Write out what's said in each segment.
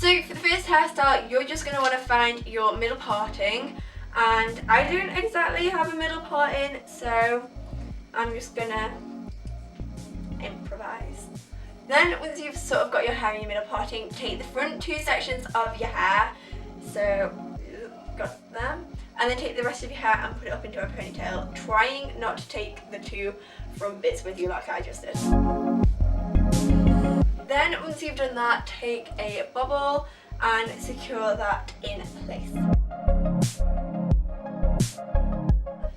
So for the first hairstyle, you're just going to want to find your middle parting, and I don't exactly have a middle parting, so I'm just going to improvise. Then once you've sort of got your hair in your middle parting, take the front two sections of your hair, so got them, and then take the rest of your hair and put it up into a ponytail, trying not to take the two front bits with you like I just did. Then once you've done that, take a bobble and secure that in place.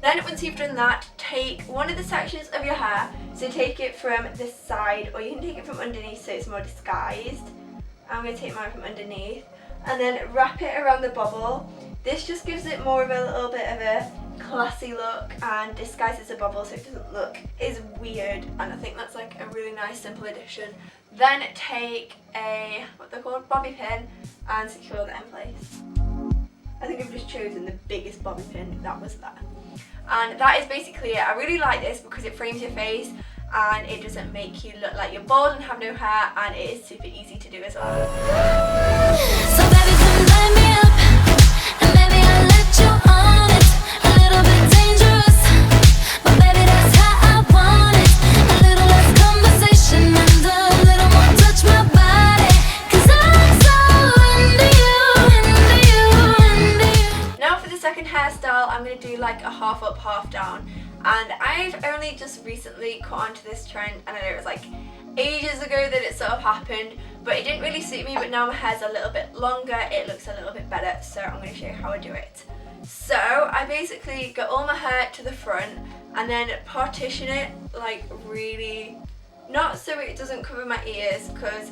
Then once you've done that, take one of the sections of your hair, so take it from this side or you can take it from underneath so it's more disguised. I'm going to take mine from underneath and then wrap it around the bobble. This just gives it more of a little bit of a classy look and disguises the bobble so it doesn't look as weird, and I think that's like a really nice simple addition. Then take a, what they're called, bobby pin and secure that in place. I think I've just chosen the biggest bobby pin that was there. And that is basically it. I really like this because it frames your face and it doesn't make you look like you're bald and have no hair, and it is super easy to do as well. So baby, come light me up, and maybe I'll let you on it. A little bit dangerous, but baby, that's how I want it. A little less conversation and a little more touch my body, 'cause I'm so into you, into you, into you. Now for the second hairstyle, I'm going to do like a half up, half down. And I've only just recently caught onto this trend, and I know it was like ages ago that it sort of happened, but it didn't really suit me. But now my hair's a little bit longer, it looks a little bit better, so I'm going to show you how I do it. So I basically get all my hair to the front and then partition it like really, not so it doesn't cover my ears, because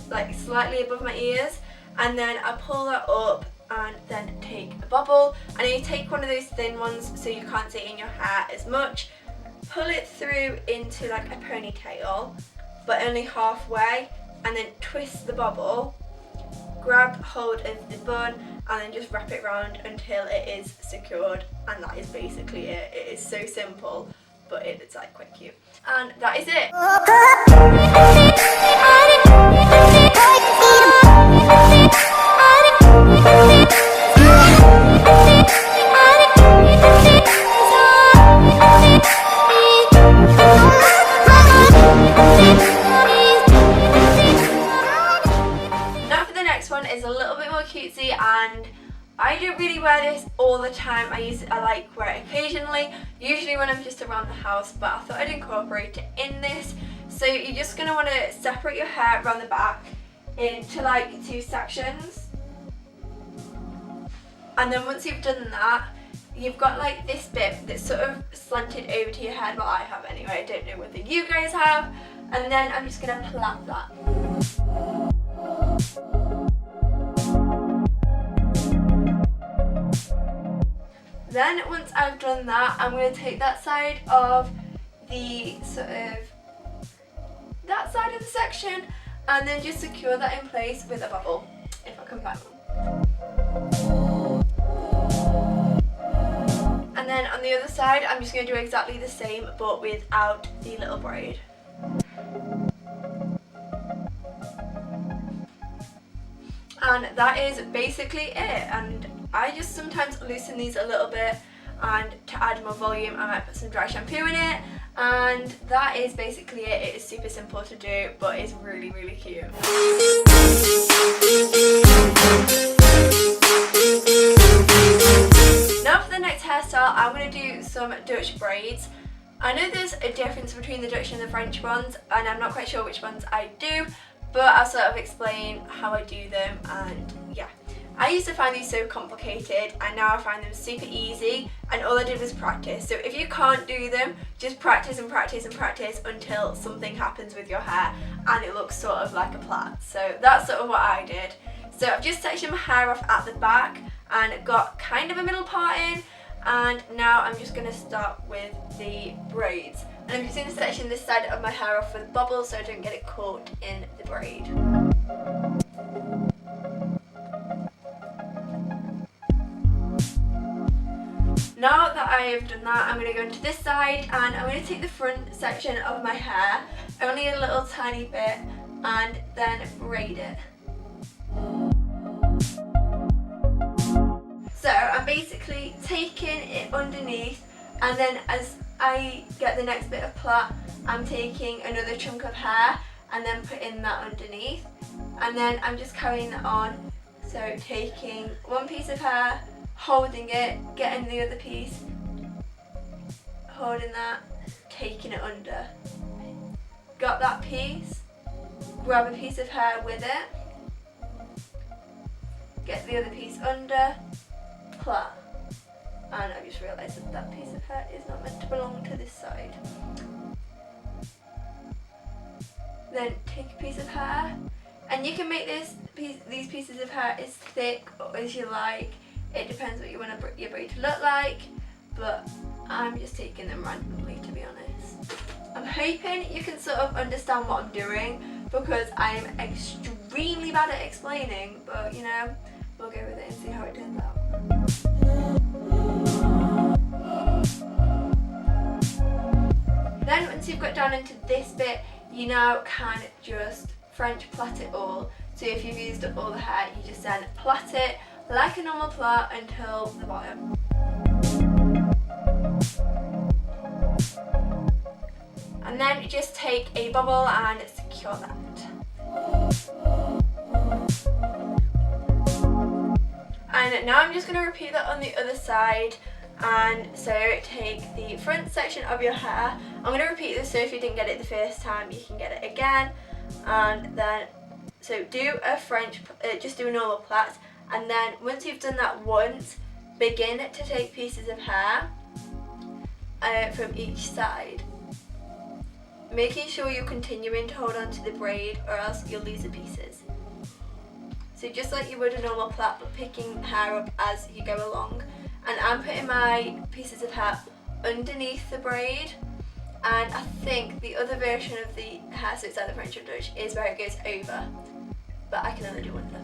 like slightly above my ears, and then I pull that up and then take a bobble, and you take one of those thin ones so you can't see it in your hair as much, pull it through into like a ponytail but only halfway, and then twist the bobble, grab hold of the bun and then just wrap it around until it is secured, and that is basically it. It is so simple, but it's like quite cute, and that is it. Is a little bit more cutesy, and I don't really wear this all the time. I like wear it occasionally, usually when I'm just around the house, but I thought I'd incorporate it in this. So you're just going to want to separate your hair around the back into like two sections, and then once you've done that, you've got like this bit that's sort of slanted over to your head. Well, I have anyway, I don't know whether you guys have, and then I'm just going to plait that. Then once I've done that, I'm going to take that side of the the section and then just secure that in place with a bobble, if I can find one. And then on the other side, I'm just going to do exactly the same but without the little braid. And that is basically it, and I just sometimes loosen these a little bit, and to add more volume I might put some dry shampoo in it, and that is basically it. It is super simple to do, but it's really, really cute. Now for the next hairstyle, I'm going to do some Dutch braids. I know there's a difference between the Dutch and the French ones, and I'm not quite sure which ones I do, but I'll sort of explain how I do them, and yeah. I used to find these so complicated, and now I find them super easy, and all I did was practice. So if you can't do them, just practice and practice and practice until something happens with your hair and it looks sort of like a plait. So that's sort of what I did. So I've just sectioned my hair off at the back and got kind of a middle part in, and now I'm just going to start with the braids. And I'm just going to section this side of my hair off with bobbles so I don't get it caught in the braid. Now that I have done that, I'm going to go into this side and I'm going to take the front section of my hair, only a little tiny bit, and then braid it. I'm basically taking it underneath, and then as I get the next bit of plait, I'm taking another chunk of hair and then putting that underneath, and then I'm just carrying that on. So taking one piece of hair, holding it, getting the other piece, holding that, taking it under. Got that piece, grab a piece of hair with it, get the other piece under, plait. And I just realised that that piece of hair is not meant to belong to this side. Then take a piece of hair, and you can make these pieces of hair as thick or as you like. It depends what you want your braid to look like, but I'm just taking them randomly, to be honest. I'm hoping you can sort of understand what I'm doing, because I'm extremely bad at explaining, but you know, we'll go with it and see how it turns out. Then once you've got down into this bit, you now can just French plait it all. So if you've used up all the hair, you just then plait it like a normal plait until the bottom. And then just take a bobble and secure that. And now I'm just going to repeat that on the other side. And so take the front section of your hair. I'm going to repeat this so if you didn't get it the first time, you can get it again. And then, so do a French, just do a normal plait. And then once you've done that once, begin to take pieces of hair from each side, making sure you're continuing to hold on to the braid, or else you'll lose the pieces. So just like you would a normal plait, but picking hair up as you go along. And I'm putting my pieces of hair underneath the braid, and I think the other version of the hair, so it's either French or Dutch, is where it goes over, but I can only do under.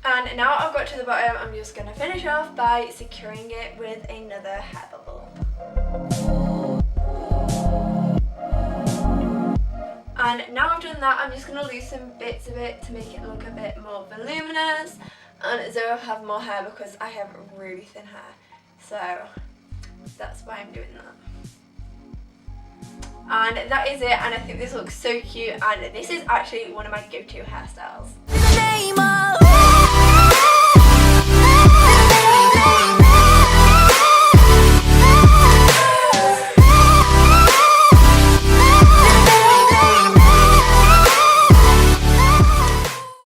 And now I've got to the bottom, I'm just going to finish off by securing it with another hair bubble. And now I've done that, I'm just going to loosen bits of it to make it look a bit more voluminous, and so I'll have more hair because I have really thin hair. So that's why I'm doing that. And that is it, and I think this looks so cute, and this is actually one of my go-to hairstyles.